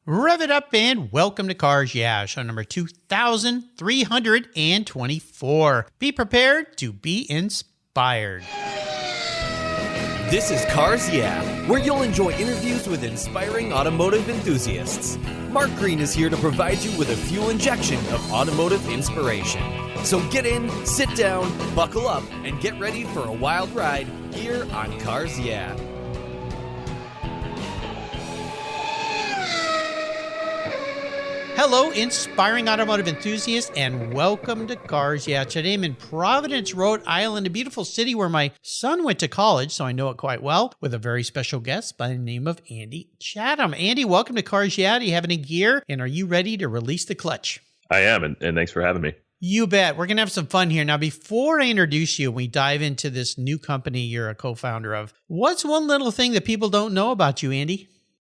Rev it up and welcome to Cars Yeah, show number 2324. Be prepared to be inspired. This is Cars Yeah, where you'll enjoy interviews with inspiring automotive enthusiasts. Mark Green is here to provide you with a fuel injection of automotive inspiration. So get in, sit down, buckle up, and get ready for a wild ride here on Cars Yeah. Hello, inspiring automotive enthusiasts, and welcome to Cars Yeah. Today I'm in Providence, Rhode Island, a beautiful city where my son went to college, so I know it quite well, with a very special guest by the name of Andy Chatham. Andy, welcome to Cars Yeah. Do you have any gear, and are you ready to release the clutch? I am, and thanks for having me. You bet. We're going to have some fun here. Now, before I introduce you, we dive into this new company you're a co-founder of. What's one little thing that people don't know about you, Andy?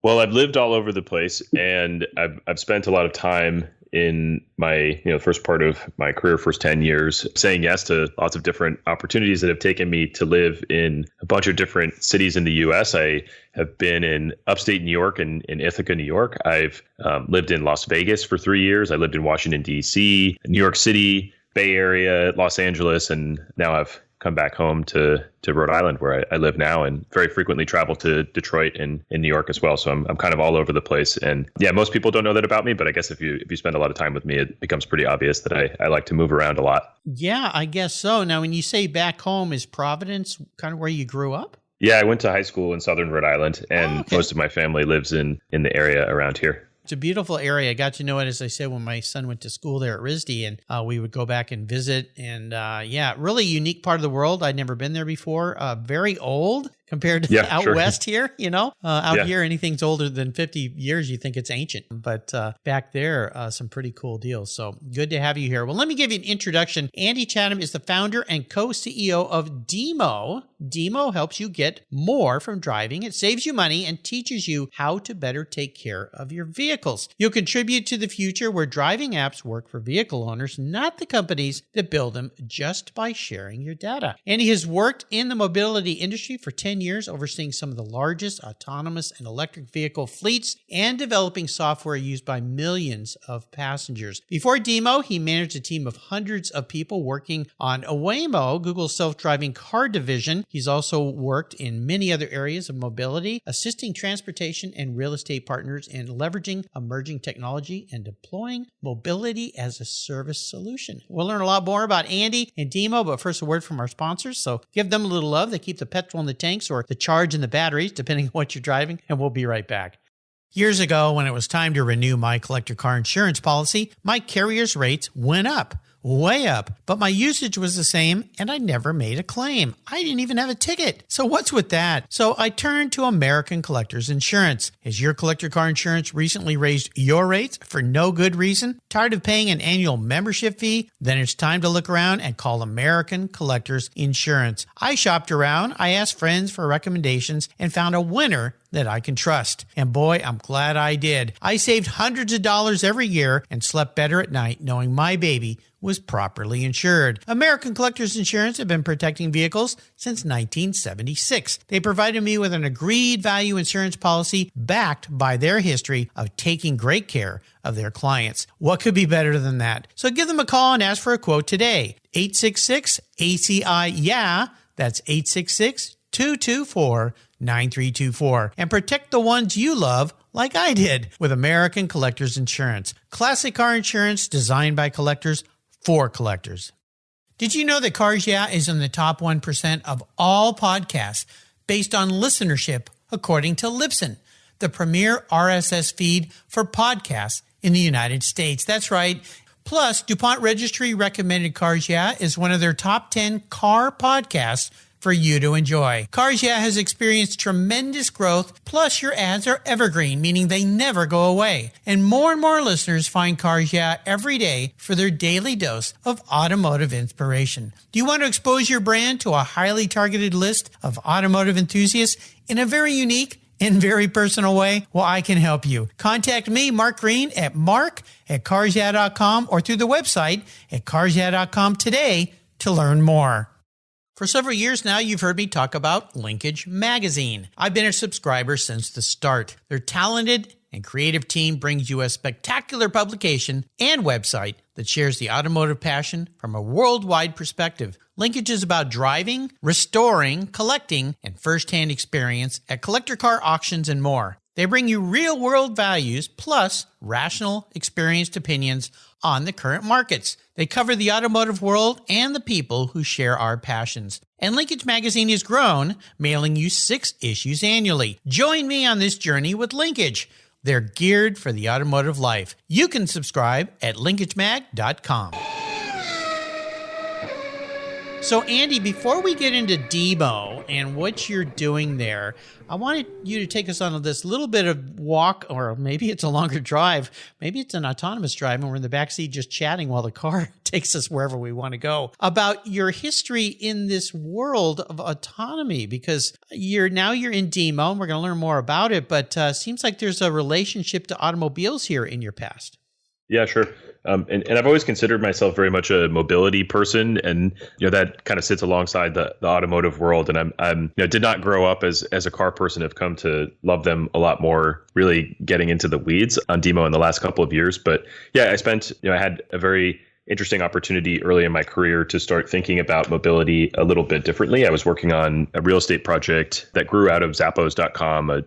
Well, I've lived all over the place, and I've spent a lot of time in my first part of my career, first 10 years, saying yes to lots of different opportunities that have taken me to live in a bunch of different cities in the U.S. I have been in upstate New York and in Ithaca, New York. I've lived in Las Vegas for 3 years. I lived in Washington, D.C., New York City, Bay Area, Los Angeles, and now I've come back home to Rhode Island, where I live now, and very frequently travel to Detroit and in New York as well. So I'm kind of all over the place. And yeah, most people don't know that about me, but I guess if you spend a lot of time with me, it becomes pretty obvious that I like to move around a lot. Yeah, I guess so. Now, when you say back home, is Providence kind of where you grew up? Yeah, I went to high school in southern Rhode Island, and most of my family lives in the area around here. It's a beautiful area. I got to know it, as I said, when my son went to school there at RISD, and we would go back and visit. And yeah, really unique part of the world. I'd never been there before. Very old compared to out west here, here, anything's older than 50 years, you think it's ancient. But back there, some pretty cool deals. So good to have you here. Well, let me give you an introduction. Andy Chatham is the founder and co-CEO of DIMO. DIMO helps you get more from driving. It saves you money and teaches you how to better take care of your vehicles. You'll contribute to the future where driving apps work for vehicle owners, not the companies that build them, just by sharing your data. And he has worked in the mobility industry for 10 years, overseeing some of the largest autonomous and electric vehicle fleets and developing software used by millions of passengers. Before DIMO, he managed a team of hundreds of people working on Waymo, Google's self-driving car division. He's also worked in many other areas of mobility, assisting transportation and real estate partners in leveraging emerging technology and deploying mobility as a service solution. We'll learn a lot more about Andy and DIMO, but first a word from our sponsors. So give them a little love. They keep the petrol in the tanks or the charge in the batteries, depending on what you're driving, and we'll be right back. Years ago, when it was time to renew my collector car insurance policy, my carrier's rates went up. Way up, but my usage was the same and I never made a claim. I didn't even have a ticket. So what's with that? So I turned to American Collectors Insurance. Has your collector car insurance recently raised your rates for no good reason? Tired of paying an annual membership fee? Then it's time to look around and call American Collectors Insurance. I shopped around, I asked friends for recommendations, and found a winner that I can trust. And boy, I'm glad I did. I saved hundreds of dollars every year and slept better at night knowing my baby was properly insured. American Collectors Insurance have been protecting vehicles since 1976. They provided me with an agreed value insurance policy backed by their history of taking great care of their clients. What could be better than that? So give them a call and ask for a quote today. 866-ACI-YEAH. That's 866-224-9324. And protect the ones you love like I did with American Collectors Insurance. Classic car insurance designed by collectors for collectors. Did you know that Cars Yeah is in the top 1% of all podcasts based on listenership according to Libsyn, the premier RSS feed for podcasts in the United States? That's right. Plus, DuPont Registry recommended Cars Yeah is one of their top 10 car podcasts for you to enjoy. Cars Yeah has experienced tremendous growth, plus your ads are evergreen, meaning they never go away. And more listeners find Cars Yeah every day for their daily dose of automotive inspiration. Do you want to expose your brand to a highly targeted list of automotive enthusiasts in a very unique and very personal way? Well, I can help you. Contact me, Mark Green, at mark@carsyeah.com or through the website at carsyeah.com today to learn more. For several years now, you've heard me talk about Linkage Magazine. I've been a subscriber since the start. Their talented and creative team brings you a spectacular publication and website that shares the automotive passion from a worldwide perspective. Linkage is about driving, restoring, collecting, and first-hand experience at collector car auctions and more. They bring you real-world values plus rational, experienced opinions on the current markets. They cover the automotive world and the people who share our passions. And Linkage Magazine has grown, mailing you 6 issues annually. Join me on this journey with Linkage. They're geared for the automotive life. You can subscribe at linkagemag.com. So, Andy, before we get into DIMO and what you're doing there, I wanted you to take us on this little bit of walk, or maybe it's a longer drive. Maybe it's an autonomous drive, and we're in the backseat just chatting while the car takes us wherever we want to go, about your history in this world of autonomy, because you're in DIMO, and we're going to learn more about it, but seems like there's a relationship to automobiles here in your past. Yeah, sure. And I've always considered myself very much a mobility person, and that kind of sits alongside the automotive world. And I'm did not grow up as a car person. Have come to love them a lot more. Really getting into the weeds on DIMO in the last couple of years. But yeah, I had a very interesting opportunity early in my career to start thinking about mobility a little bit differently. I was working on a real estate project that grew out of Zappos.com, a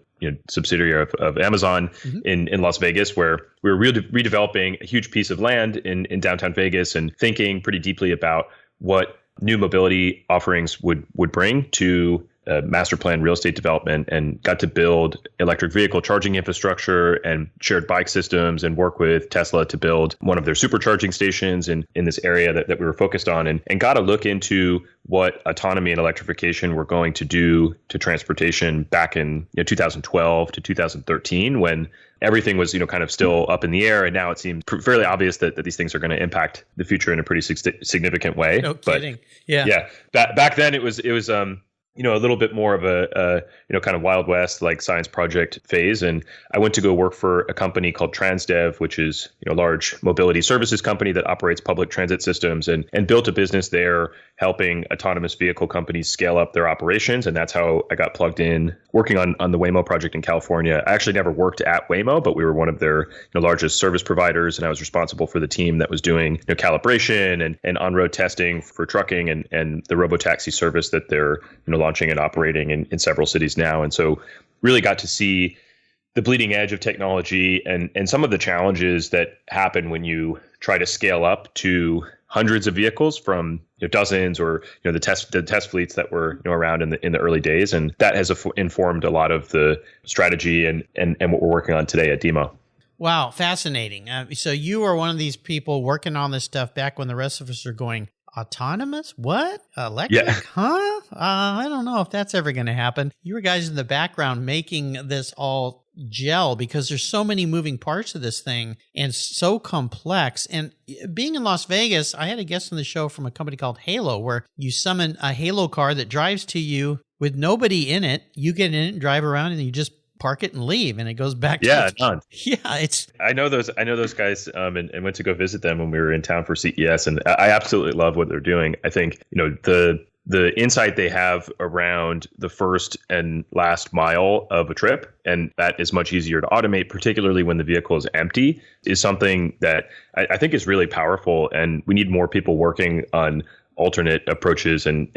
subsidiary of Amazon in Las Vegas, where we were redeveloping a huge piece of land in downtown Vegas and thinking pretty deeply about what new mobility offerings would bring to master plan real estate development, and got to build electric vehicle charging infrastructure and shared bike systems and work with Tesla to build one of their supercharging stations in this area that we were focused on, and got to look into what autonomy and electrification were going to do to transportation back in 2012 to 2013, when everything was kind of still up in the air. And now it seems fairly obvious that these things are going to impact the future in a pretty significant way. No kidding. Yeah. Back then it was a little bit more of a kind of Wild West, like science project phase. And I went to go work for a company called Transdev, which is a large mobility services company that operates public transit systems, and built a business there helping autonomous vehicle companies scale up their operations. And that's how I got plugged in working on the Waymo project in California. I actually never worked at Waymo, but we were one of their largest service providers. And I was responsible for the team that was doing calibration and on-road testing for trucking and the robotaxi service that they're launching and operating in several cities now. And so really got to see the bleeding edge of technology and some of the challenges that happen when you try to scale up to hundreds of vehicles from dozens, or the test fleets that were around in the early days. And that has informed a lot of the strategy and what we're working on today at DIMO. Wow, fascinating. So you are one of these people working on this stuff back when the rest of us are going, autonomous? What? Electric? Yeah. Huh? I don't know if that's ever going to happen. You were guys in the background making this all gel, because there's so many moving parts of this thing and so complex. And being in Las Vegas, I had a guest on the show from a company called Halo, where you summon a Halo car that drives to you with nobody in it. You get in it and drive around, and you just park it and leave, and it goes back to I know those guys and went to go visit them when we were in town for CES, and I absolutely love what they're doing. I think the insight they have around the first and last mile of a trip, and that is much easier to automate, particularly when the vehicle is empty, is something that I think is really powerful. And we need more people working on alternate approaches and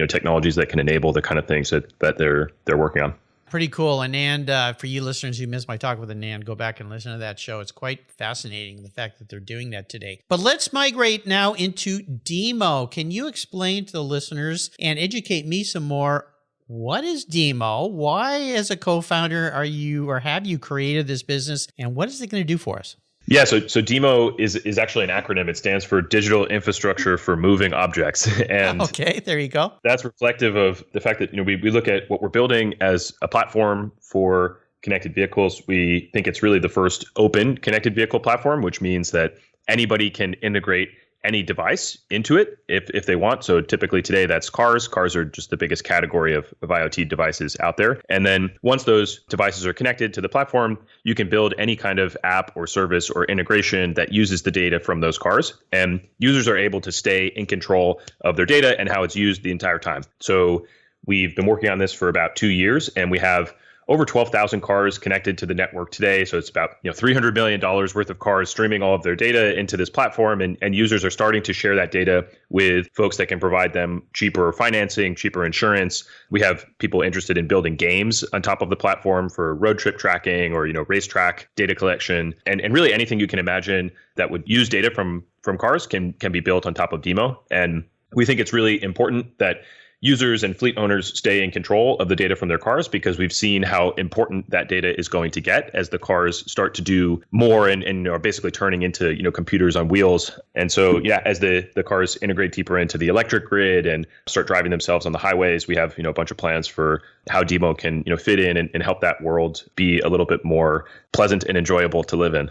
technologies that can enable the kind of things that they're working on. Pretty cool. Anand, for you listeners who missed my talk with Anand, go back and listen to that show. It's quite fascinating, the fact that they're doing that today. But let's migrate now into DIMO. Can you explain to the listeners and educate me some more? What is DIMO? Why, as a co-founder, have you created this business, and what is it going to do for us? Yeah, so DIMO is actually an acronym. It stands for Digital Infrastructure for Moving Objects. And okay, there you go. That's reflective of the fact that we look at what we're building as a platform for connected vehicles. We think it's really the first open connected vehicle platform, which means that anybody can integrate any device into it if they want. So typically today that's cars. Cars are just the biggest category of IoT devices out there. And then once those devices are connected to the platform, you can build any kind of app or service or integration that uses the data from those cars. And users are able to stay in control of their data and how it's used the entire time. So we've been working on this for about 2 years, and we have over 12,000 cars connected to the network today. So it's about $300 million worth of cars streaming all of their data into this platform. And users are starting to share that data with folks that can provide them cheaper financing, cheaper insurance. We have people interested in building games on top of the platform for road trip tracking or racetrack data collection. And really anything you can imagine that would use data from cars can be built on top of DIMO. And we think it's really important that users and fleet owners stay in control of the data from their cars, because we've seen how important that data is going to get as the cars start to do more and are basically turning into computers on wheels. And so as the cars integrate deeper into the electric grid and start driving themselves on the highways, we have a bunch of plans for how DIMO can fit in and help that world be a little bit more pleasant and enjoyable to live in.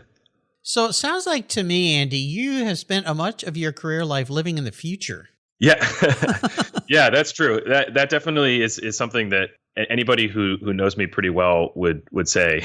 So it sounds like to me, Andy, you have spent much of your career life living in the future. Yeah, yeah, that's true. That definitely is something that anybody who knows me pretty well would say.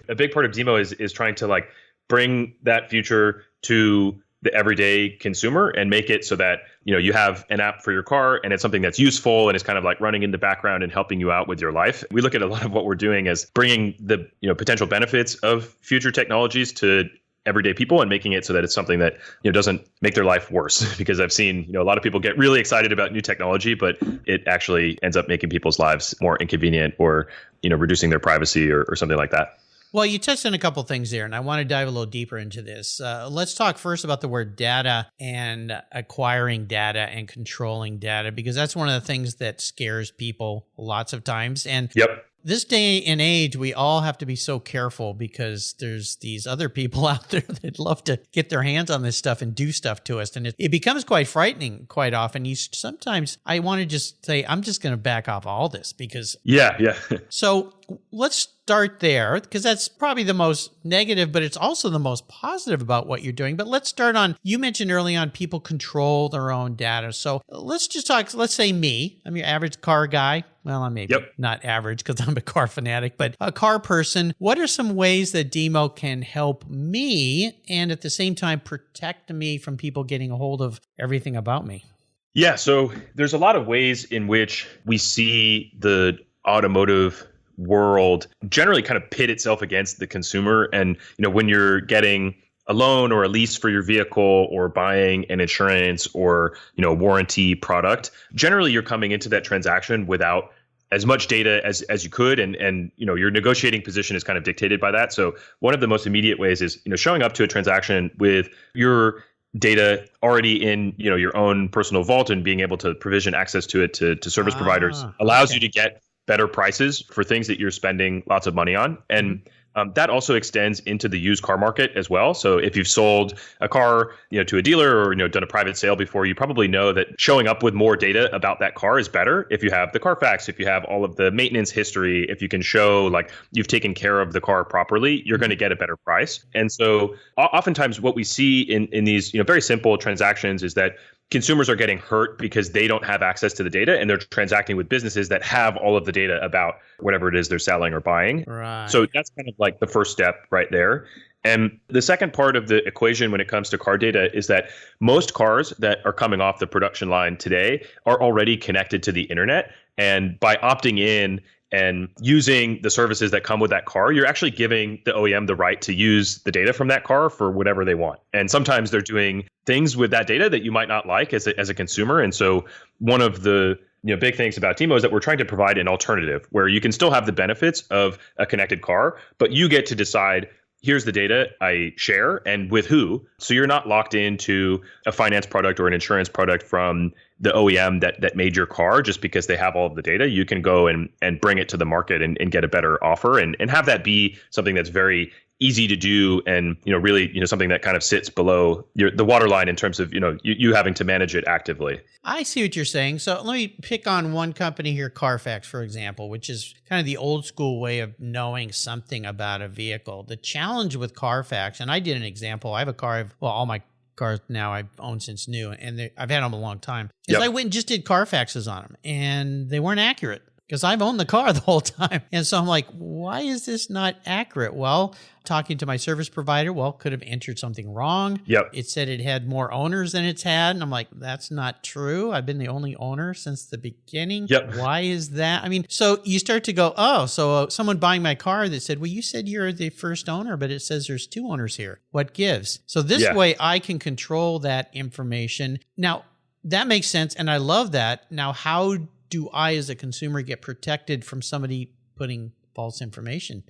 A big part of DIMO is trying to bring that future to the everyday consumer and make it so that you have an app for your car and it's something that's useful and it's kind of running in the background and helping you out with your life. We look at a lot of what we're doing as bringing the potential benefits of future technologies to everyday people and making it so that it's something that doesn't make their life worse. Because I've seen a lot of people get really excited about new technology, but it actually ends up making people's lives more inconvenient or reducing their privacy or something like that. Well, you touched on a couple things there, and I want to dive a little deeper into this. Let's talk first about the word data and acquiring data and controlling data, because that's one of the things that scares people lots of times. And yep. This day and age, we all have to be so careful because there's these other people out there that love to get their hands on this stuff and do stuff to us. And it becomes quite frightening quite often. Sometimes I want to just say, I'm just going to back off all this because... Yeah. So let's start there, because that's probably the most negative, but it's also the most positive about what you're doing. But let's start on, you mentioned early on, people control their own data. So let's just talk, let's say me, I'm your average car guy. Well, I'm maybe not average because I'm a car fanatic, but a car person. What are some ways that DIMO can help me and at the same time protect me from people getting a hold of everything about me? Yeah, so there's a lot of ways in which we see the automotive world generally kind of pit itself against the consumer. And, when you're getting a loan or a lease for your vehicle or buying an insurance or, a warranty product, generally you're coming into that transaction without as much data as you could. And your negotiating position is kind of dictated by that. So one of the most immediate ways is, showing up to a transaction with your data already in, your own personal vault and being able to provision access to it to service providers allows you to get better prices for things that you're spending lots of money on. And that also extends into the used car market as well. So if you've sold a car, to a dealer or, done a private sale before, you probably know that showing up with more data about that car is better. If you have the Carfax, if you have all of the maintenance history, if you can show you've taken care of the car properly, you're going to get a better price. And so oftentimes what we see in these, very simple transactions is that consumers are getting hurt because they don't have access to the data and they're transacting with businesses that have all of the data about whatever it is they're selling or buying. Right. So that's kind of the first step right there. And the second part of the equation when it comes to car data is that most cars that are coming off the production line today are already connected to the internet. And by opting in and using the services that come with that car, you're actually giving the OEM the right to use the data from that car for whatever they want. And sometimes they're doing things with that data that you might not like as a consumer. And so one of the big things about DIMO is that we're trying to provide an alternative where you can still have the benefits of a connected car, but you get to decide, here's the data I share and with who. So you're not locked into a finance product or an insurance product from the OEM that made your car just because they have all of the data. You can go and bring it to the market and get a better offer and have that be something that's very easy to do and really something that kind of sits below the waterline in terms of you having to manage it actively. I see what you're saying. So let me pick on one company here, Carfax, for example, which is kind of the old school way of knowing something about a vehicle. The challenge with Carfax, and I did an example. I have a car, all my cars now I've owned since new, and I've had them a long time, is I went and just did Carfaxes on them, and they weren't accurate because I've owned the car the whole time. And so I'm like, why is this not accurate? Well, talking to my service provider, could have entered something wrong. It said it had more owners than it's had. And I'm like, that's not true. I've been the only owner since the beginning. Why is that? I mean, so you start to go, so someone buying my car that said, well, you said you're the first owner, but it says there's 2 owners here. What gives? So this way I can control that information. Now, that makes sense. And I love that. Now, how do I, as a consumer, get protected from somebody putting false information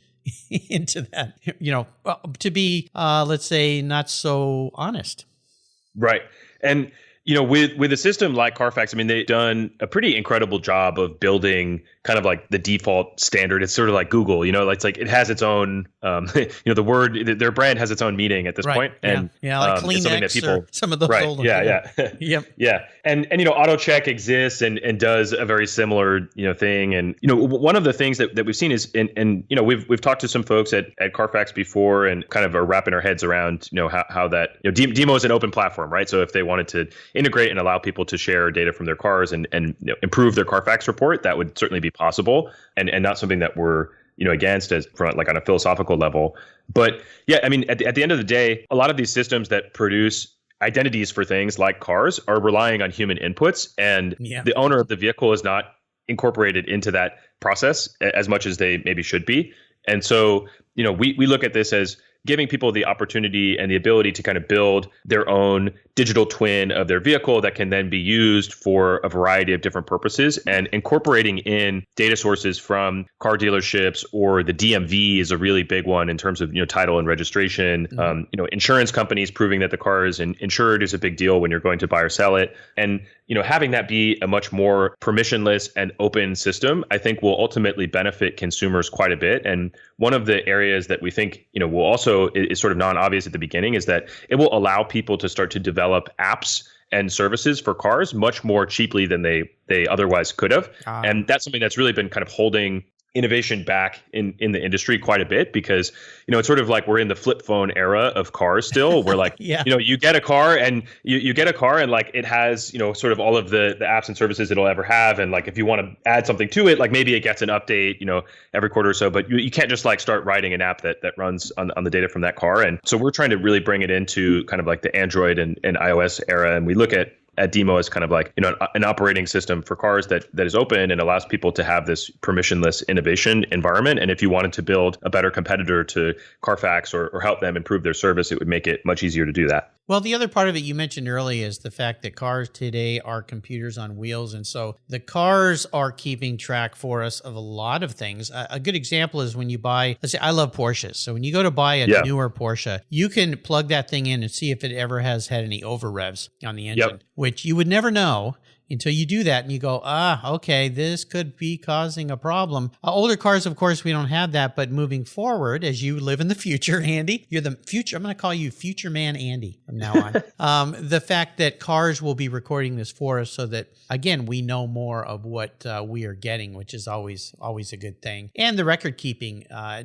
into that, to be, let's say, not so honest? Right. And, with a system like Carfax, I mean, they've done a pretty incredible job of building kind of like the default standard. It's sort of like Google, it's like it has its own, the word, their brand has its own meaning at this point. And like Kleenex or some of those old ones. Yeah. And auto check exists and does a very similar, thing. And, one of the things that we've seen is, and we've talked to some folks at Carfax before and kind of are wrapping our heads around, how that, DIMO is an open platform, right? So if they wanted to integrate and allow people to share data from their cars and improve their Carfax report, that would certainly be possible and not something that we're against as from like on a philosophical level. But I mean, at the end of the day, a lot of these systems that produce identities for things like cars are relying on human inputs, and the owner of the vehicle is not incorporated into that process as much as they maybe should be. And so, we look at this as giving people the opportunity and the ability to kind of build their own digital twin of their vehicle that can then be used for a variety of different purposes, and incorporating in data sources from car dealerships, or the DMV is a really big one in terms of, title and registration. Insurance companies proving that the car is insured is a big deal when you're going to buy or sell it. And, having that be a much more permissionless and open system, I think will ultimately benefit consumers quite a bit. And one of the areas that we think, will also is sort of non-obvious at the beginning is that it will allow people to start to develop apps and services for cars much more cheaply than they otherwise could have. And that's something that's really been kind of holding innovation back in the industry quite a bit, because, it's sort of like we're in the flip phone era of cars still, where like, you get a car and you get a car and like it has, sort of all of the apps and services it'll ever have. And like, if you want to add something to it, like maybe it gets an update, every quarter or so, but you can't just like start writing an app that runs on the data from that car. And so we're trying to really bring it into kind of like the Android and iOS era. And we look at DIMO as kind of like, an operating system for cars that is open and allows people to have this permissionless innovation environment. And if you wanted to build a better competitor to Carfax or help them improve their service, it would make it much easier to do that. Well, the other part of it you mentioned earlier is the fact that cars today are computers on wheels. And so the cars are keeping track for us of a lot of things. A good example is when you buy, let's say I love Porsches. So when you go to buy a newer Porsche, you can plug that thing in and see if it ever has had any over revs on the engine, which you would never know until you do that and you go, okay, this could be causing a problem. Older cars, of course, we don't have that. But moving forward, as you live in the future, Andy, you're the future. I'm going to call you Future Man Andy from now on. The fact that cars will be recording this for us so that, again, we know more of what we are getting, which is always a good thing. And the record keeping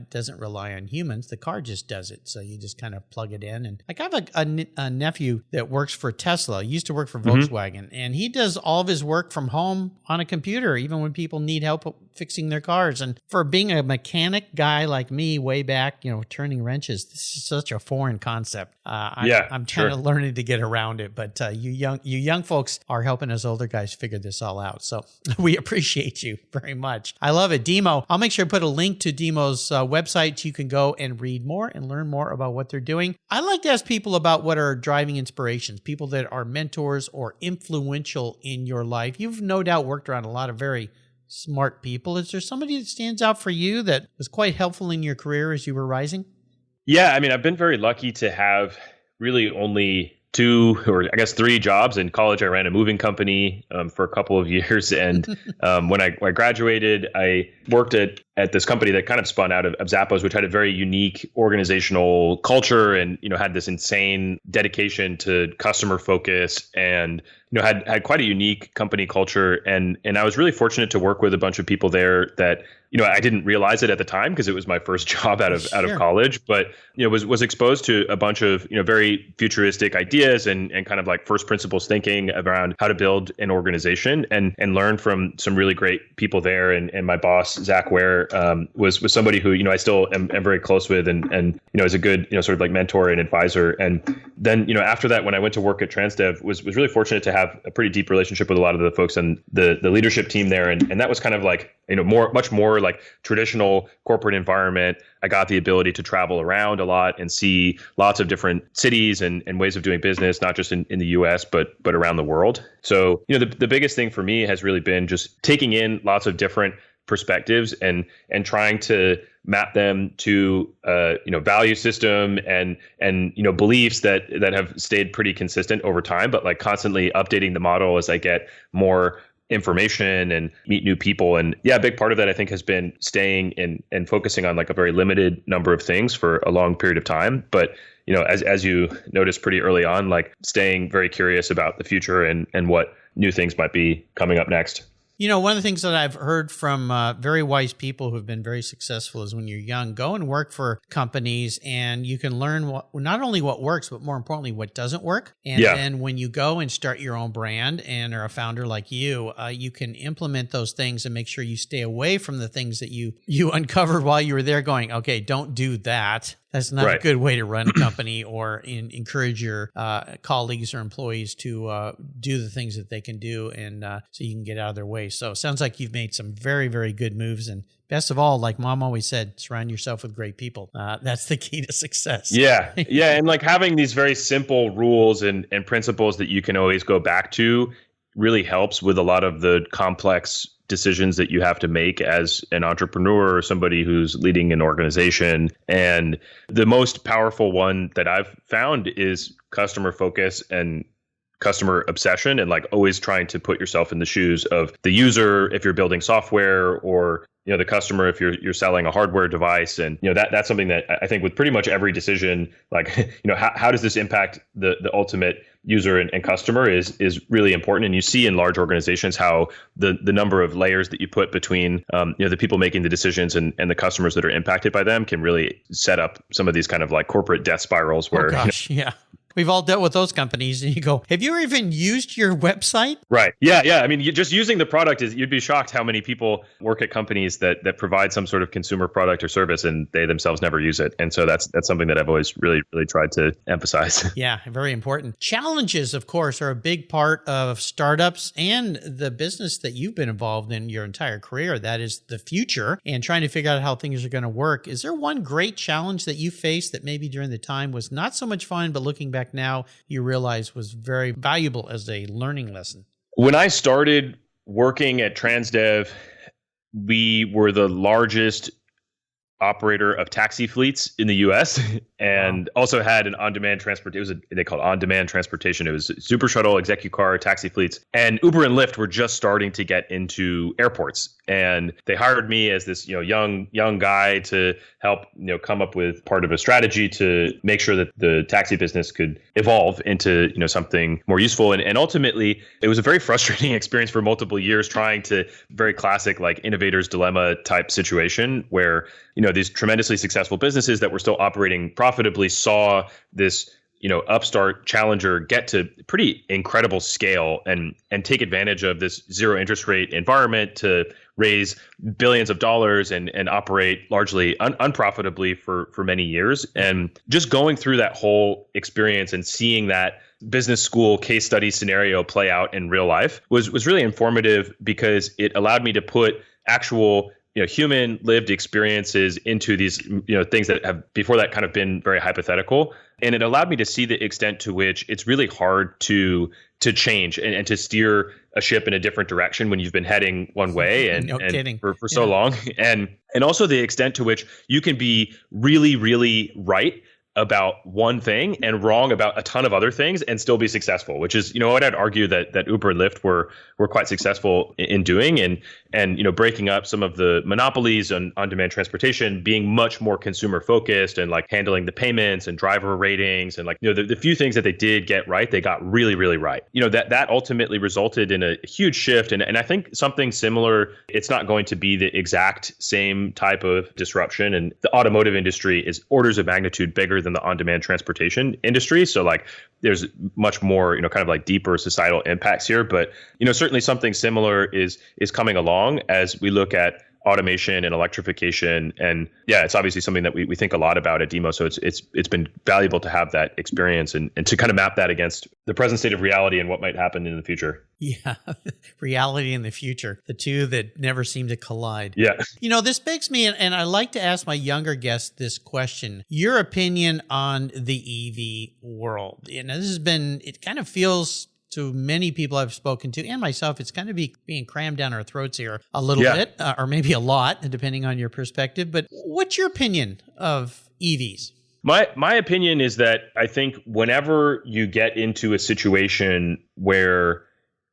doesn't rely on humans. The car just does it. So you just kind of plug it in. And like I have a nephew that works for Tesla. He used to work for Volkswagen, and he does all of his work from home on a computer, even when people need help fixing their cars. And for being a mechanic guy like me way back, turning wrenches, this is such a foreign concept. I'm kind of learning to get around it, but you young folks are helping us older guys figure this all out. So we appreciate you very much. I love it. DIMO. I'll make sure to put a link to DIMO's website so you can go and read more and learn more about what they're doing. I like to ask people about what are driving inspirations, people that are mentors or influential in your life. You've no doubt worked around a lot of very smart people. Is there somebody that stands out for you that was quite helpful in your career as you were rising? Yeah, I mean, I've been very lucky to have really only 2 or I guess 3 jobs. In college, I ran a moving company for a couple of years. And when I graduated, I worked at at this company that kind of spun out of Zappos, which had a very unique organizational culture and, had this insane dedication to customer focus and, had quite a unique company culture. And I was really fortunate to work with a bunch of people there that, I didn't realize it at the time because it was my first job out of college, but, was exposed to a bunch of, very futuristic ideas and kind of like first principles thinking around how to build an organization and learn from some really great people there. And my boss, Zach Ware, was somebody who, I still am very close with and is a good, sort of like mentor and advisor. And then, after that, when I went to work at Transdev, was really fortunate to have a pretty deep relationship with a lot of the folks on the leadership team there. And that was kind of like, much more like traditional corporate environment. I got the ability to travel around a lot and see lots of different cities and ways of doing business, not just in the US, but around the world. So, the biggest thing for me has really been just taking in lots of different perspectives and trying to map them to value system and beliefs that have stayed pretty consistent over time, but like constantly updating the model as I get more information and meet new people. And yeah, a big part of that I think has been staying and focusing on like a very limited number of things for a long period of time. But as you noticed pretty early on, like staying very curious about the future and what new things might be coming up next. One of the things that I've heard from very wise people who've been very successful is when you're young, go and work for companies and you can learn not only what works, but more importantly, what doesn't work. And then when you go and start your own brand and are a founder like you, you can implement those things and make sure you stay away from the things that you uncovered while you were there going, okay, don't do that. That's not a good way to run a company or encourage your colleagues or employees to do the things that they can do and so you can get out of their way. So it sounds like you've made some very, very good moves. And best of all, like Mom always said, surround yourself with great people. That's the key to success. Yeah. Yeah. And like having these very simple rules and principles that you can always go back to really helps with a lot of the complex decisions that you have to make as an entrepreneur or somebody who's leading an organization. And the most powerful one that I've found is customer focus and customer obsession and like always trying to put yourself in the shoes of the user if you're building software or the customer if you're selling a hardware device. And that's something that I think with pretty much every decision, like how does this impact the ultimate user and customer is really important. And you see in large organizations how the number of layers that you put between the people making the decisions and the customers that are impacted by them can really set up some of these kind of like corporate death spirals where yeah. We've all dealt with those companies and you go, have you even used your website? Right. Yeah. Yeah. I mean, just using the product you'd be shocked how many people work at companies that provide some sort of consumer product or service and they themselves never use it. And so that's something that I've always really, really tried to emphasize. Yeah. Very important. Challenges, of course, are a big part of startups and the business that you've been involved in your entire career. That is the future and trying to figure out how things are going to work. Is there one great challenge that you faced that maybe during the time was not so much fun, but looking back now you realize was very valuable as a learning lesson? When I started working at Transdev, we were the largest operator of taxi fleets in the US and also had an on-demand transport. They called on-demand transportation. It was Super Shuttle, Execucar, taxi fleets. And Uber and Lyft were just starting to get into airports. And they hired me as this, young guy to help, come up with part of a strategy to make sure that the taxi business could evolve into, something more useful. And ultimately, it was a very frustrating experience for multiple years trying to very classic like innovator's dilemma type situation where, these tremendously successful businesses that were still operating profitably saw this, upstart challenger get to pretty incredible scale and take advantage of this zero interest rate environment to raise billions of dollars and operate largely unprofitably for many years. And just going through that whole experience and seeing that business school case study scenario play out in real life was really informative because it allowed me to put actual human lived experiences into these, things that have before that kind of been very hypothetical. And it allowed me to see the extent to which it's really hard to change and to steer a ship in a different direction when you've been heading one way and for so long. And also the extent to which you can be really, really right about one thing and wrong about a ton of other things and still be successful, which is, what I'd argue that Uber and Lyft were quite successful in doing, and breaking up some of the monopolies on on-demand transportation, being much more consumer focused and like handling the payments and driver ratings and like, the few things that they did get right, they got really, really right. That ultimately resulted in a huge shift. And I think something similar, it's not going to be the exact same type of disruption. And the automotive industry is orders of magnitude bigger than the on-demand transportation industry. So like there's much more, kind of like deeper societal impacts here. But, certainly something similar is coming along as we look at automation and electrification. And yeah, it's obviously something that we think a lot about at DIMO. So it's been valuable to have that experience and to kind of map that against the present state of reality and what might happen in the future. Yeah, reality and the future, the two that never seem to collide. Yeah. This begs me, and I like to ask my younger guests this question, your opinion on the EV world. This has been, it kind of feels to many people I've spoken to and myself, it's kind of being crammed down our throats here a little bit, or maybe a lot, depending on your perspective. But what's your opinion of EVs? My opinion is that I think whenever you get into a situation where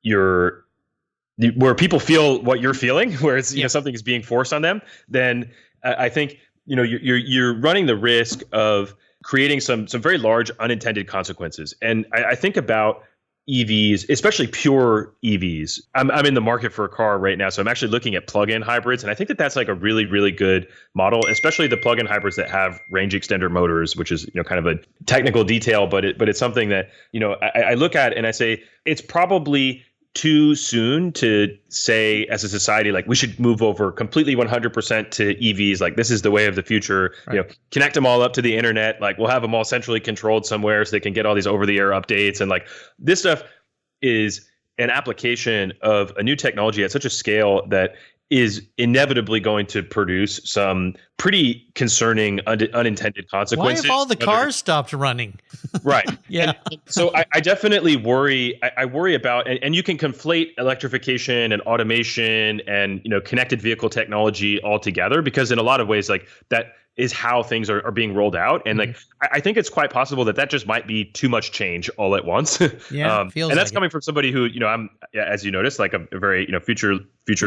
people feel what you're feeling, where it's something is being forced on them, then I think you're running the risk of creating some very large unintended consequences. And I think about EVs, especially pure EVs. I'm in the market for a car right now, so I'm actually looking at plug-in hybrids, and I think that's like a really, really good model, especially the plug-in hybrids that have range extender motors, which is kind of a technical detail, but it's something that I look at and I say it's probably too soon to say as a society, like we should move over completely 100% to EVs. Like this is the way of the future, right. Connect them all up to the internet. Like we'll have them all centrally controlled somewhere so they can get all these over the air updates. And like this stuff is an application of a new technology at such a scale that is inevitably going to produce some pretty concerning unintended consequences. Why have all the cars stopped running? Right. Yeah. And so I definitely worry. I worry about, and you can conflate electrification and automation and, connected vehicle technology all together, because in a lot of ways, like that is how things are being rolled out. And like, I think it's quite possible that just might be too much change all at once. Yeah. And that's coming from somebody who, I'm, as you noticed, like a very, future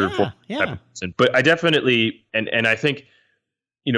type of person. But I definitely, and I think,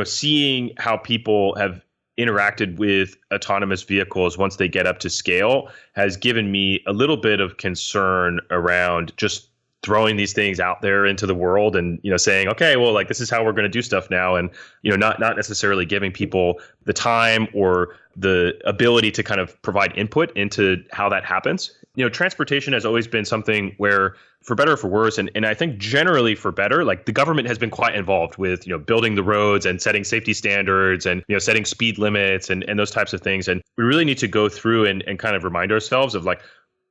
seeing how people have interacted with autonomous vehicles once they get up to scale has given me a little bit of concern around just throwing these things out there into the world and, saying, okay, well, like this is how we're going to do stuff now. And, not necessarily giving people the time or the ability to kind of provide input into how that happens. Transportation has always been something where, for better or for worse, and I think generally for better, like the government has been quite involved with, building the roads and setting safety standards and, setting speed limits and those types of things. And we really need to go through and kind of remind ourselves of like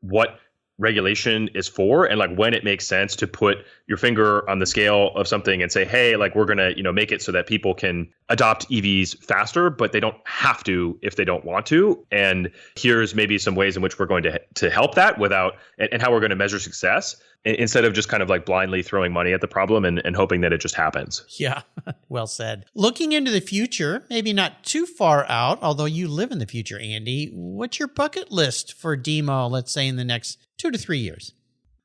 what regulation is for, and like when it makes sense to put your finger on the scale of something and say, hey, like we're going to, make it so that people can adopt EVs faster, but they don't have to if they don't want to. And here's maybe some ways in which we're going to help that without, and how we're going to measure success, instead of just kind of like blindly throwing money at the problem and hoping that it just happens. Yeah, well said. Looking into the future, maybe not too far out, although you live in the future, Andy, what's your bucket list for DIMO, let's say in the next 2 to 3 years?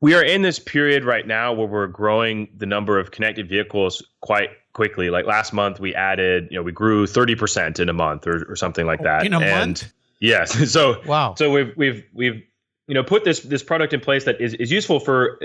We are in this period right now where we're growing the number of connected vehicles quite quickly. Like last month, we added, we grew 30% in a month or something like that. In a month? Yes. So wow. So we've put this product in place that is useful for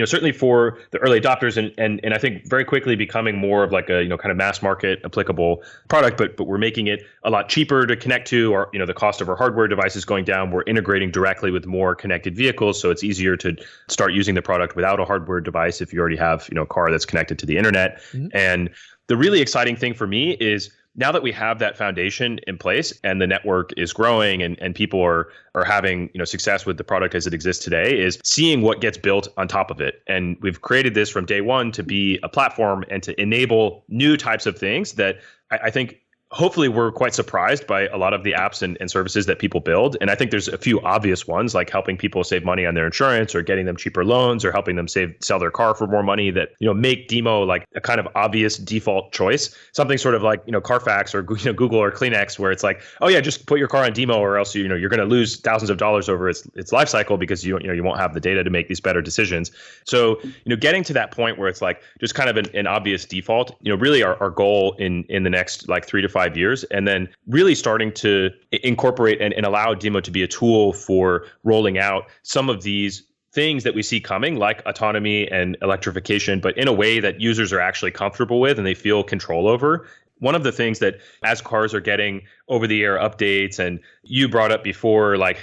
certainly for the early adopters and I think very quickly becoming more of like a kind of mass market applicable product, but we're making it a lot cheaper to connect to, or the cost of our hardware devices going down. We're integrating directly with more connected vehicles, so it's easier to start using the product without a hardware device if you already have a car that's connected to the internet. Mm-hmm. And the really exciting thing for me is, now that we have that foundation in place and the network is growing and people are having success with the product as it exists today, is seeing what gets built on top of it. And we've created this from day one to be a platform and to enable new types of things that I think hopefully we're quite surprised by a lot of the apps and services that people build. And I think there's a few obvious ones, like helping people save money on their insurance or getting them cheaper loans or helping them sell their car for more money that, make DIMO like a kind of obvious default choice. Something sort of like, Carfax or Google or Kleenex, where it's like, oh yeah, just put your car on DIMO or else, you're going to lose thousands of dollars over its life cycle because you won't have the data to make these better decisions. So, getting to that point where it's like just kind of an obvious default, really our goal in the next like 3 to 5 years, and then really starting to incorporate and allow DIMO to be a tool for rolling out some of these things that we see coming, like autonomy and electrification, but in a way that users are actually comfortable with and they feel control over. One of the things that as cars are getting over-the-air updates, and you brought up before, like,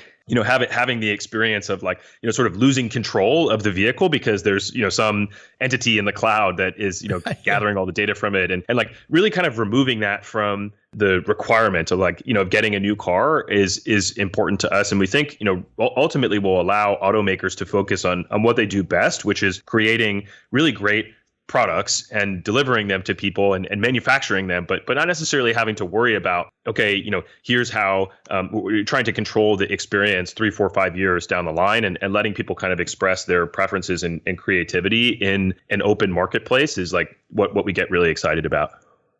having the experience of like, sort of losing control of the vehicle because there's, some entity in the cloud that is, gathering all the data from it and like really kind of removing that from the requirement of like, getting a new car is important to us. And we think, ultimately will allow automakers to focus on what they do best, which is creating really great products and delivering them to people and manufacturing them, but not necessarily having to worry about, okay, here's how we're trying to control the experience 3, 4, 5 years down the line and letting people kind of express their preferences and creativity in an open marketplace is like what we get really excited about.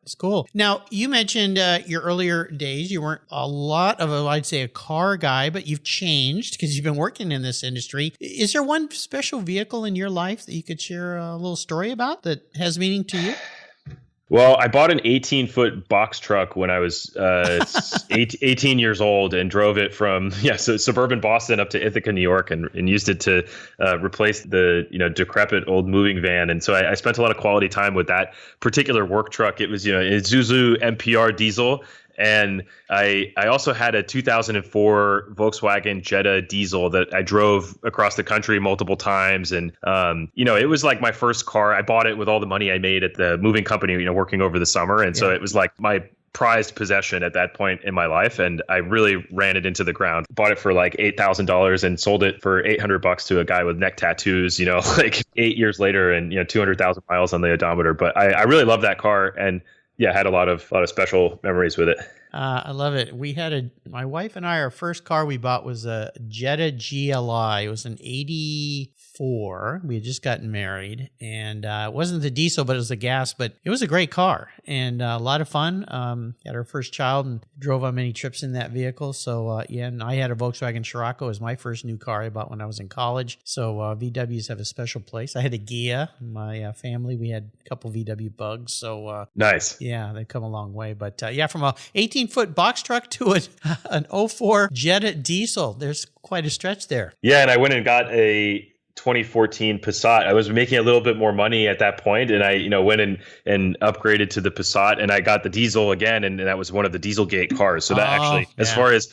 It's cool. Now, you mentioned your earlier days, you weren't a lot of I'd say a car guy, but you've changed because you've been working in this industry. Is there one special vehicle in your life that you could share a little story about that has meaning to you? Well, I bought an 18-foot box truck when I was 18 years old and drove it from suburban Boston up to Ithaca, New York, and used it to replace the decrepit old moving van. And so I spent a lot of quality time with that particular work truck. It was a Isuzu MPR diesel. And I also had a 2004 Volkswagen Jetta diesel that I drove across the country multiple times. And, it was like my first car. I bought it with all the money I made at the moving company, working over the summer. And so it was like my prized possession at that point in my life. And I really ran it into the ground. Bought it for like $8,000 and sold it for $800 to a guy with neck tattoos, like 8 years later and, 200,000 miles on the odometer. But I really love that car. And yeah, had a lot of special memories with it. I love it. We had my wife and I, our first car we bought was a Jetta GLI. It was an 84. We had just gotten married, and it wasn't the diesel, but it was the gas, but it was a great car and a lot of fun. Had our first child and drove on many trips in that vehicle. So and I had a Volkswagen Scirocco as my first new car I bought when I was in college. So VWs have a special place. I had a Ghia. My family, we had a couple VW Bugs. So nice. Yeah, they've come a long way. But from a 18-foot box truck to an 04 Jetta diesel, there's quite a stretch there. Yeah, and I went and got a 2014 Passat. I was making a little bit more money at that point, and I went and upgraded to the Passat, and I got the diesel again, and that was one of the Dieselgate cars. So that actually, as far as,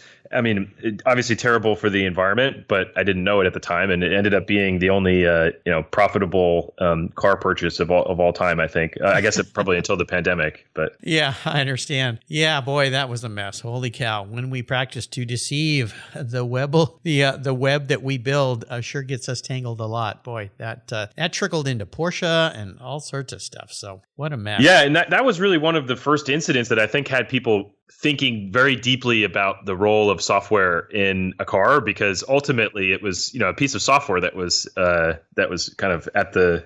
obviously terrible for the environment, but I didn't know it at the time, and it ended up being the only profitable car purchase of all time. I think. I guess probably until the pandemic. But yeah, I understand. Yeah, boy, that was a mess. Holy cow! When we practice to deceive, the web that we build sure gets us tangled a lot. Boy, that trickled into Porsche and all sorts of stuff. So what a mess. Yeah, and that was really one of the first incidents that I think had people thinking very deeply about the role of software in a car, because ultimately it was a piece of software that was kind of at the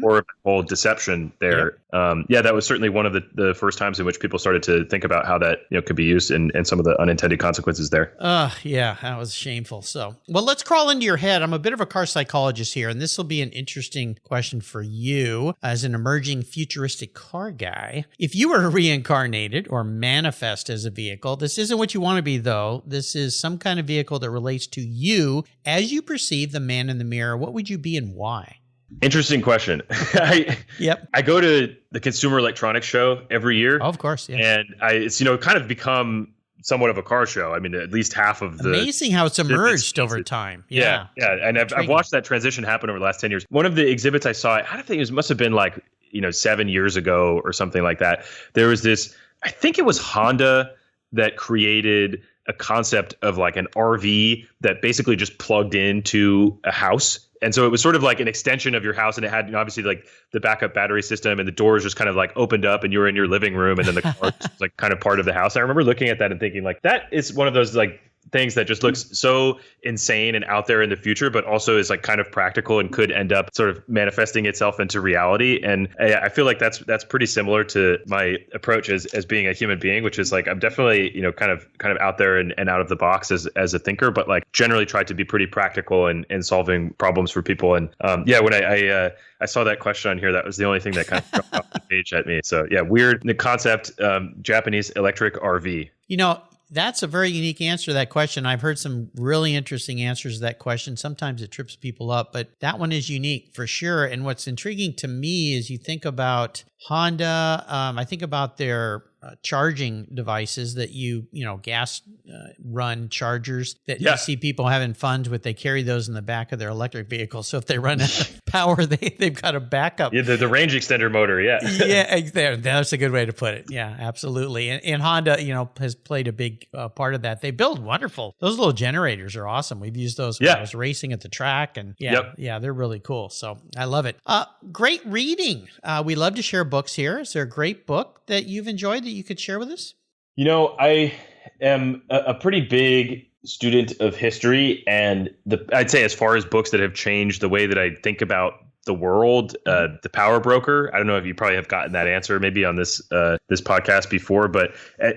core of the whole deception there. Yep. That was certainly one of the first times in which people started to think about how that could be used and some of the unintended consequences there. Yeah, that was shameful. So, well, let's crawl into your head. I'm a bit of a car psychologist here, and this will be an interesting question for you as an emerging futuristic car guy. If you were reincarnated or manifest as a vehicle, this isn't what you want to be, though. This is some kind of vehicle that relates to you as you perceive the man in the mirror. What would you be and why? Interesting question. I go to the Consumer Electronics Show every year. Oh, of course, yeah. And it's kind of become somewhat of a car show. I mean, at least half of the... Amazing how it's emerged over time. Yeah. And I've watched that transition happen over the last 10 years. One of the exhibits I saw, I don't think it must have been like 7 years ago or something like that. There was this, I think it was Honda that created a concept of like an RV that basically just plugged into a house. And so it was sort of like an extension of your house, and it had obviously like the backup battery system, and the doors just kind of like opened up and you were in your living room, and then the car was like kind of part of the house. I remember looking at that and thinking like, that is one of those like things that just looks so insane and out there in the future, but also is like kind of practical and could end up sort of manifesting itself into reality. And I feel like that's pretty similar to my approach as being a human being, which is like, I'm definitely, kind of out there and out of the box as a thinker, but like generally try to be pretty practical and solving problems for people. And when I saw that question on here, that was the only thing that kind of jumped off the page at me. So yeah, weird. The concept, Japanese electric RV. That's a very unique answer to that question. I've heard some really interesting answers to that question. Sometimes it trips people up, but that one is unique for sure. And what's intriguing to me is you think about Honda. I think about their charging devices that gas run chargers that you see people having fun with. They carry those in the back of their electric vehicle. So if they run out of power, they've got a backup. Yeah, the range extender motor. Yeah. Yeah, that's a good way to put it. Yeah, absolutely. And Honda, has played a big part of that. They build wonderful. Those little generators are awesome. We've used those when I was racing at the track, and they're really cool. So I love it. Great reading. We love to share books here. Is there a great book that you've enjoyed that you could share with us? I am a pretty big student of history, and I'd say as far as books that have changed the way that I think about the world, The Power Broker. I don't know if you probably have gotten that answer maybe on this podcast before, but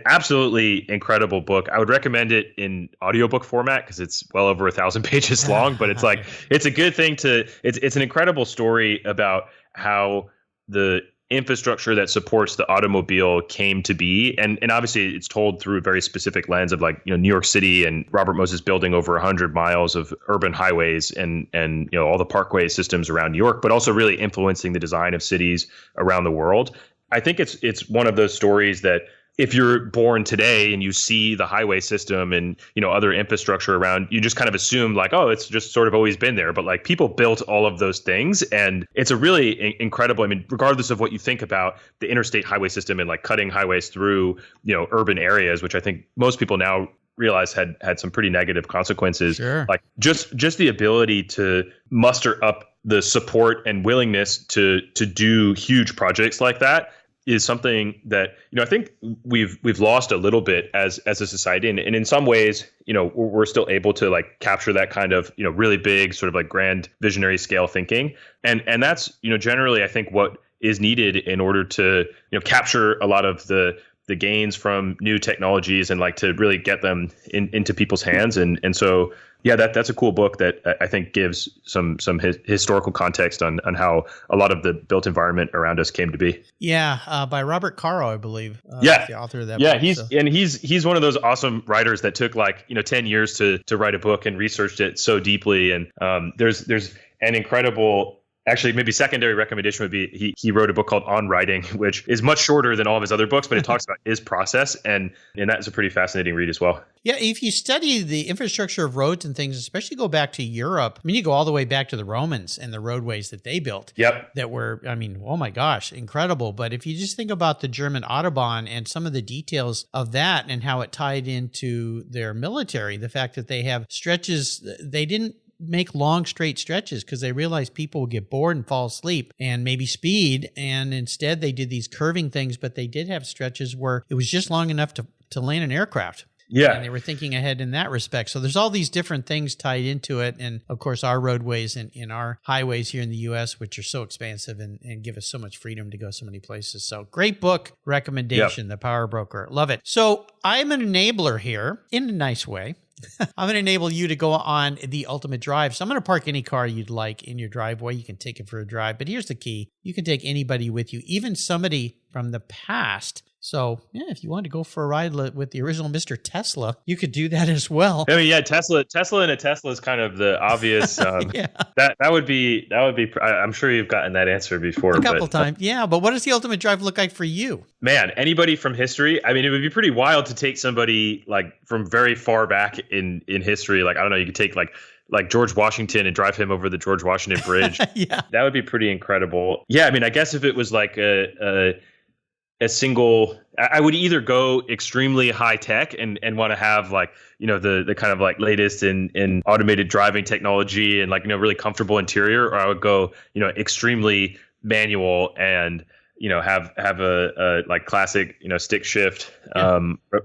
absolutely incredible book. I would recommend it in audiobook format because it's well over 1,000 pages long, but it's like, it's a good thing it's an incredible story about how the infrastructure that supports the automobile came to be. And obviously it's told through a very specific lens of like, New York City and Robert Moses building over 100 miles of urban highways and all the parkway systems around New York, but also really influencing the design of cities around the world. I think it's one of those stories that if you're born today and you see the highway system and, other infrastructure around, you just kind of assume like, oh, it's just sort of always been there. But like people built all of those things. And it's a really incredible, regardless of what you think about the interstate highway system and like cutting highways through, urban areas, which I think most people now realize had some pretty negative consequences. Sure. Like just the ability to muster up the support and willingness to do huge projects like that is something that, I think we've lost a little bit as a society. And in some ways, we're still able to like capture that kind of, really big sort of like grand visionary scale thinking. And that's, generally, I think what is needed in order to, capture a lot of the gains from new technologies and like to really get them into people's hands. And so, yeah, that's a cool book that I think gives some historical context on how a lot of the built environment around us came to be. Yeah, by Robert Caro, I believe. The author of that book. He's one of those awesome writers that took like 10 years to write a book and researched it so deeply. And there's an incredible. Actually, maybe secondary recommendation would be he wrote a book called On Writing, which is much shorter than all of his other books, but it talks about his process. And that's a pretty fascinating read as well. Yeah, if you study the infrastructure of roads and things, especially go back to Europe, you go all the way back to the Romans and the roadways that they built. Yep. That were, oh my gosh, incredible. But if you just think about the German Autobahn and some of the details of that and how it tied into their military, the fact that they have stretches, they didn't make long straight stretches because they realized people would get bored and fall asleep and maybe speed. And instead they did these curving things, but they did have stretches where it was just long enough to land an aircraft. Yeah. And they were thinking ahead in that respect. So there's all these different things tied into it. And of course, our roadways and our highways here in the U.S., which are so expansive and give us so much freedom to go so many places. So great book recommendation, The Power Broker. Love it. So I'm an enabler here in a nice way. I'm going to enable you to go on the ultimate drive. So I'm going to park any car you'd like in your driveway. You can take it for a drive. But here's the key. You can take anybody with you, even somebody from the past. So, if you want to go for a ride with the original Mr. Tesla, you could do that as well. Tesla and a Tesla is kind of the obvious. That would be. I'm sure you've gotten that answer before a couple times. Yeah, but what does the ultimate drive look like for you? Man, anybody from history. It would be pretty wild to take somebody like from very far back in history. Like I don't know, you could take like George Washington and drive him over the George Washington Bridge. Yeah, that would be pretty incredible. Yeah, I guess if it was like a a single. I would either go extremely high tech and want to have like, the kind of like latest in automated driving technology and like, really comfortable interior, or I would go, extremely manual and have a like classic, stick shift,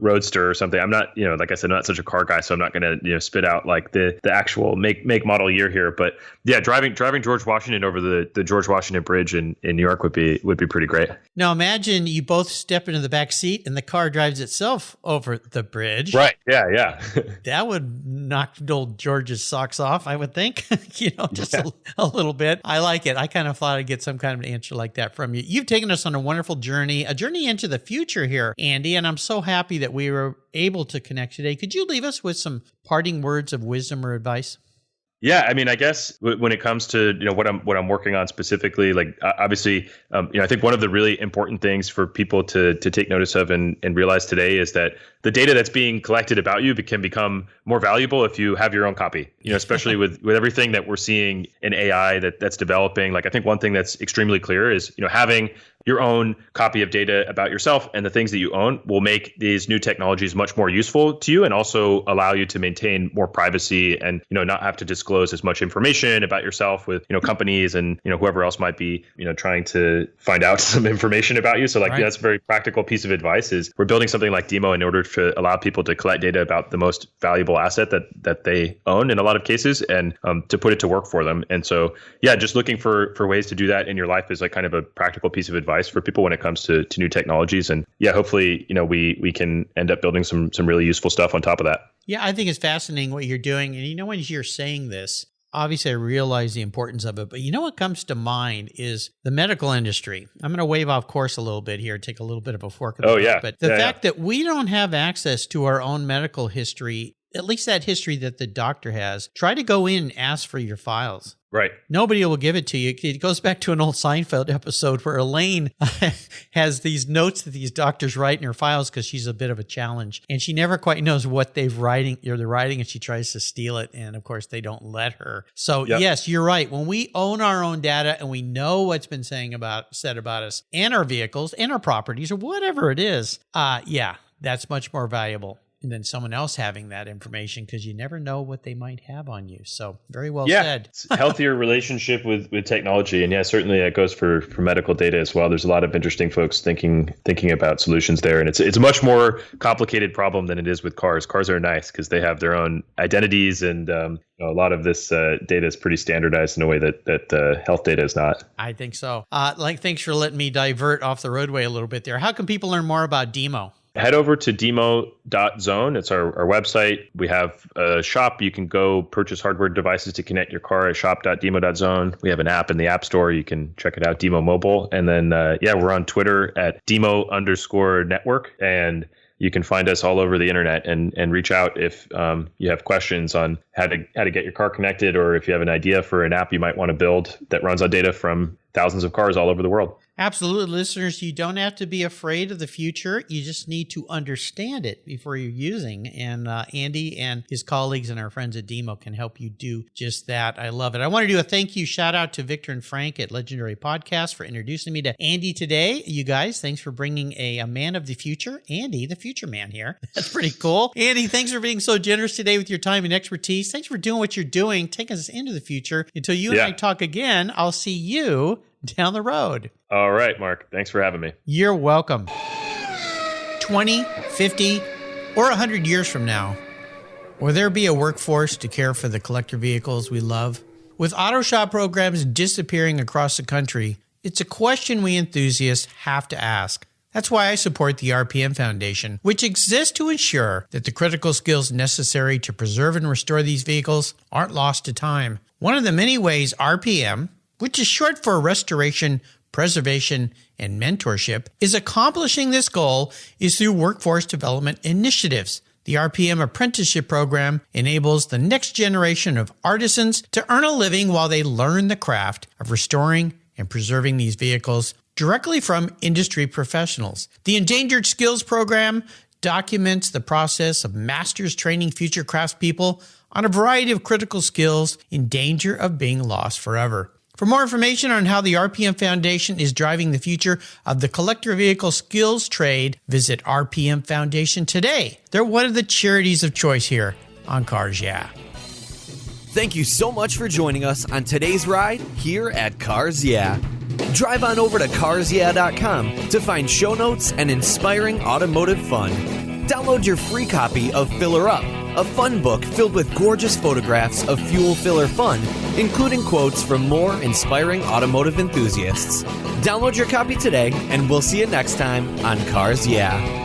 roadster or something. I'm not, like I said, I'm not such a car guy, so I'm not going to, spit out like the actual make model year here. But yeah, driving George Washington over the George Washington Bridge in New York would be pretty great. Now imagine you both step into the back seat and the car drives itself over the bridge. Right. Yeah. That would knock old George's socks off, I would think, just a little bit. I like it. I kind of thought I'd get some kind of an answer like that from you. You've taken us on a wonderful journey, a journey into the future here, Andy, and I'm so happy that we were able to connect today. Could you leave us with some parting words of wisdom or advice? Yeah, I mean, I guess when it comes to what I'm working on specifically, like obviously, I think one of the really important things for people to take notice of and realize today is that the data that's being collected about you can become more valuable if you have your own copy. Especially with everything that we're seeing in AI that's developing. Like I think one thing that's extremely clear is having your own copy of data about yourself and the things that you own will make these new technologies much more useful to you and also allow you to maintain more privacy and, not have to disclose as much information about yourself with, companies and, whoever else might be, trying to find out some information about you. So like, that's a very practical piece of advice is we're building something like DIMO in order to allow people to collect data about the most valuable asset that they own in a lot of cases and to put it to work for them. And so, yeah, just looking for ways to do that in your life is like kind of a practical piece of advice for people when it comes to new technologies. And yeah, hopefully, we can end up building some really useful stuff on top of that. Yeah, I think it's fascinating what you're doing. And when you're saying this, obviously I realize the importance of it, but what comes to mind is the medical industry. I'm going to wave off course a little bit here, take a little bit of a fork. But the fact that we don't have access to our own medical history, at least that history that the doctor has, try to go in and ask for your files. Right. Nobody will give it to you. It goes back to an old Seinfeld episode where Elaine has these notes that these doctors write in her files because she's a bit of a challenge. And she never quite knows what they're writing, and she tries to steal it. And of course, they don't let her. So yes, you're right. When we own our own data and we know what's been said about us and our vehicles and our properties or whatever it is, that's much more valuable than someone else having that information because you never know what they might have on you. So very well said. It's a healthier relationship with technology. And yeah, certainly it goes for medical data as well. There's a lot of interesting folks thinking about solutions there. And it's a much more complicated problem than it is with cars. Cars are nice because they have their own identities and a lot of this data is pretty standardized in a way that health data is not. I think so. Thanks for letting me divert off the roadway a little bit there. How can people learn more about DIMO? Head over to DIMO.zone. It's our website. We have a shop. You can go purchase hardware devices to connect your car at shop.dimo.zone. We have an app in the App Store. You can check it out, DIMO Mobile. And then, we're on Twitter at DIMO_network. And you can find us all over the internet and reach out if you have questions on how to get your car connected, or if you have an idea for an app you might want to build that runs on data from thousands of cars all over the world. Absolutely, listeners, you don't have to be afraid of the future. You just need to understand it before you're using. And Andy and his colleagues and our friends at DIMO can help you do just that. I love it. I want to do a thank you shout out to Victor and Frank at Legendary Podcast for introducing me to Andy today. You guys, thanks for bringing a man of the future, Andy, the future man here. That's pretty cool. Andy, thanks for being so generous today with your time and expertise. Thanks for doing what you're doing, taking us into the future. Until you and I talk again, I'll see you down the road. All right, Mark. Thanks for having me. You're welcome. 20, 50, or 100 years from now, will there be a workforce to care for the collector vehicles we love? With auto shop programs disappearing across the country, it's a question we enthusiasts have to ask. That's why I support the RPM Foundation, which exists to ensure that the critical skills necessary to preserve and restore these vehicles aren't lost to time. One of the many ways RPM, which is short for Restoration, Preservation, and Mentorship, is accomplishing this goal is through workforce development initiatives. The RPM Apprenticeship Program enables the next generation of artisans to earn a living while they learn the craft of restoring and preserving these vehicles directly from industry professionals. The Endangered Skills Program documents the process of masters training future craftspeople on a variety of critical skills in danger of being lost forever. For more information on how the RPM Foundation is driving the future of the collector vehicle skills trade, visit RPM Foundation today. They're one of the charities of choice here on Cars Yeah. Thank you so much for joining us on today's ride here at Cars Yeah. Drive on over to carsyeah.com to find show notes and inspiring automotive fun. Download your free copy of Filler Up, a fun book filled with gorgeous photographs of fuel filler fun, including quotes from more inspiring automotive enthusiasts. Download your copy today, and we'll see you next time on Cars Yeah.